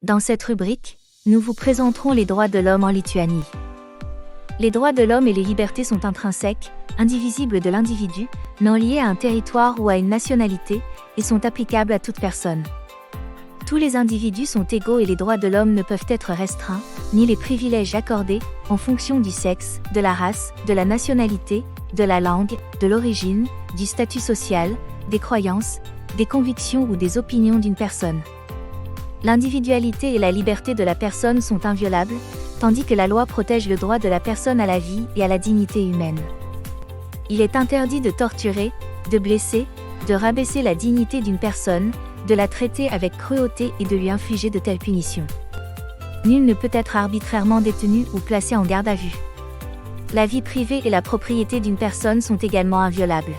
Dans cette rubrique, nous vous présenterons les droits de l'homme en Lituanie. Les droits de l'homme et les libertés sont intrinsèques, indivisibles de l'individu, non liés à un territoire ou à une nationalité, et sont applicables à toute personne. Tous les individus sont égaux et les droits de l'homme ne peuvent être restreints, ni les privilèges accordés, en fonction du sexe, de la race, de la nationalité, de la langue, de l'origine, du statut social, des croyances, des convictions ou des opinions d'une personne. L'individualité et la liberté de la personne sont inviolables, tandis que la loi protège le droit de la personne à la vie et à la dignité humaine. Il est interdit de torturer, de blesser, de rabaisser la dignité d'une personne, de la traiter avec cruauté et de lui infliger de telles punitions. Nul ne peut être arbitrairement détenu ou placé en garde à vue. La vie privée et la propriété d'une personne sont également inviolables.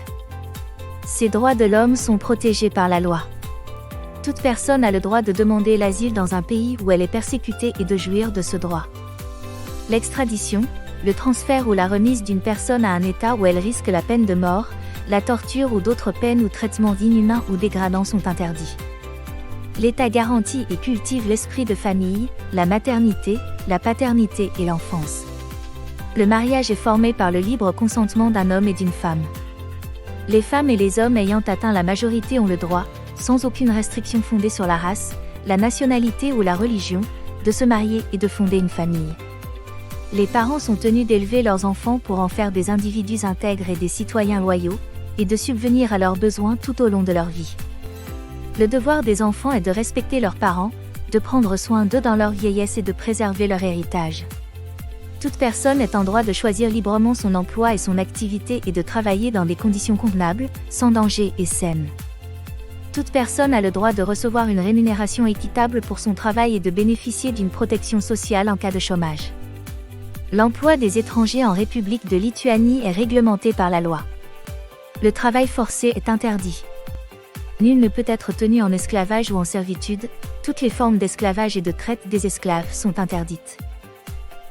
Ces droits de l'homme sont protégés par la loi. Toute personne a le droit de demander l'asile dans un pays où elle est persécutée et de jouir de ce droit. L'extradition, le transfert ou la remise d'une personne à un État où elle risque la peine de mort, la torture ou d'autres peines ou traitements inhumains ou dégradants sont interdits. L'État garantit et cultive l'esprit de famille, la maternité, la paternité et l'enfance. Le mariage est formé par le libre consentement d'un homme et d'une femme. Les femmes et les hommes ayant atteint la majorité ont le droit, sans aucune restriction fondée sur la race, la nationalité ou la religion, de se marier et de fonder une famille. Les parents sont tenus d'élever leurs enfants pour en faire des individus intègres et des citoyens loyaux, et de subvenir à leurs besoins tout au long de leur vie. Le devoir des enfants est de respecter leurs parents, de prendre soin d'eux dans leur vieillesse et de préserver leur héritage. Toute personne est en droit de choisir librement son emploi et son activité et de travailler dans des conditions convenables, sans danger et saines. Toute personne a le droit de recevoir une rémunération équitable pour son travail et de bénéficier d'une protection sociale en cas de chômage. L'emploi des étrangers en République de Lituanie est réglementé par la loi. Le travail forcé est interdit. Nul ne peut être tenu en esclavage ou en servitude, toutes les formes d'esclavage et de traite des esclaves sont interdites.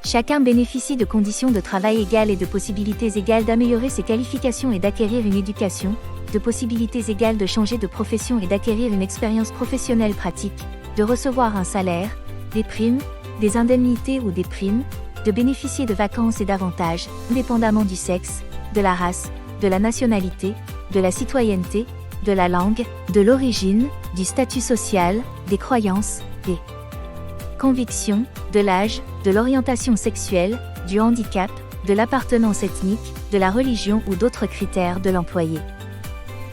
Chacun bénéficie de conditions de travail égales et de possibilités égales d'améliorer ses qualifications et d'acquérir une éducation, de possibilités égales de changer de profession et d'acquérir une expérience professionnelle pratique, de recevoir un salaire, des primes, des indemnités ou des primes, de bénéficier de vacances et d'avantages, indépendamment du sexe, de la race, de la nationalité, de la citoyenneté, de la langue, de l'origine, du statut social, des croyances, des convictions, de l'âge, de l'orientation sexuelle, du handicap, de l'appartenance ethnique, de la religion ou d'autres critères de l'employé.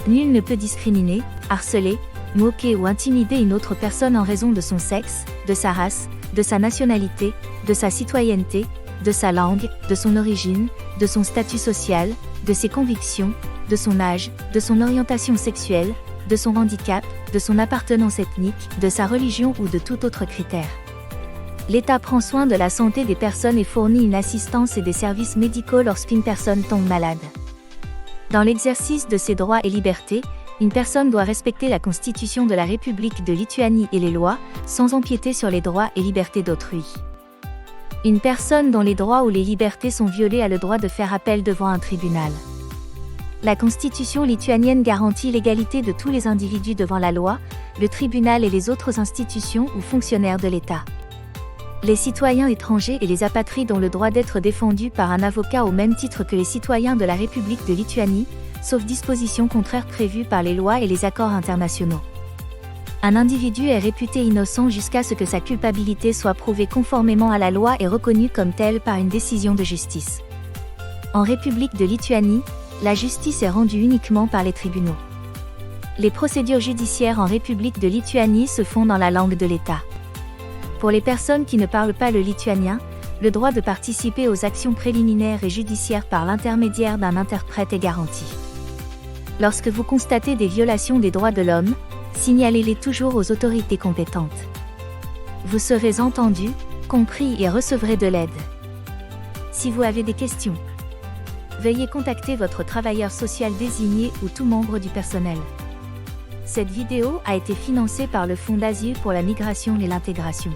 Nul ne peut discriminer, harceler, moquer ou intimider une autre personne en raison de son sexe, de sa race, de sa nationalité, de sa citoyenneté, de sa langue, de son origine, de son statut social, de ses convictions, de son âge, de son orientation sexuelle, de son handicap, de son appartenance ethnique, de sa religion ou de tout autre critère. L'État prend soin de la santé des personnes et fournit une assistance et des services médicaux lorsqu'une personne tombe malade. Dans l'exercice de ses droits et libertés, une personne doit respecter la Constitution de la République de Lituanie et les lois, sans empiéter sur les droits et libertés d'autrui. Une personne dont les droits ou les libertés sont violés a le droit de faire appel devant un tribunal. La Constitution lituanienne garantit l'égalité de tous les individus devant la loi, le tribunal et les autres institutions ou fonctionnaires de l'État. Les citoyens étrangers et les apatrides ont le droit d'être défendus par un avocat au même titre que les citoyens de la République de Lituanie, sauf dispositions contraires prévues par les lois et les accords internationaux. Un individu est réputé innocent jusqu'à ce que sa culpabilité soit prouvée conformément à la loi et reconnue comme telle par une décision de justice. En République de Lituanie, la justice est rendue uniquement par les tribunaux. Les procédures judiciaires en République de Lituanie se font dans la langue de l'État. Pour les personnes qui ne parlent pas le lituanien, le droit de participer aux actions préliminaires et judiciaires par l'intermédiaire d'un interprète est garanti. Lorsque vous constatez des violations des droits de l'homme, signalez-les toujours aux autorités compétentes. Vous serez entendu, compris et recevrez de l'aide. Si vous avez des questions, veuillez contacter votre travailleur social désigné ou tout membre du personnel. Cette vidéo a été financée par le Fonds d'Asile pour la Migration et l'Intégration.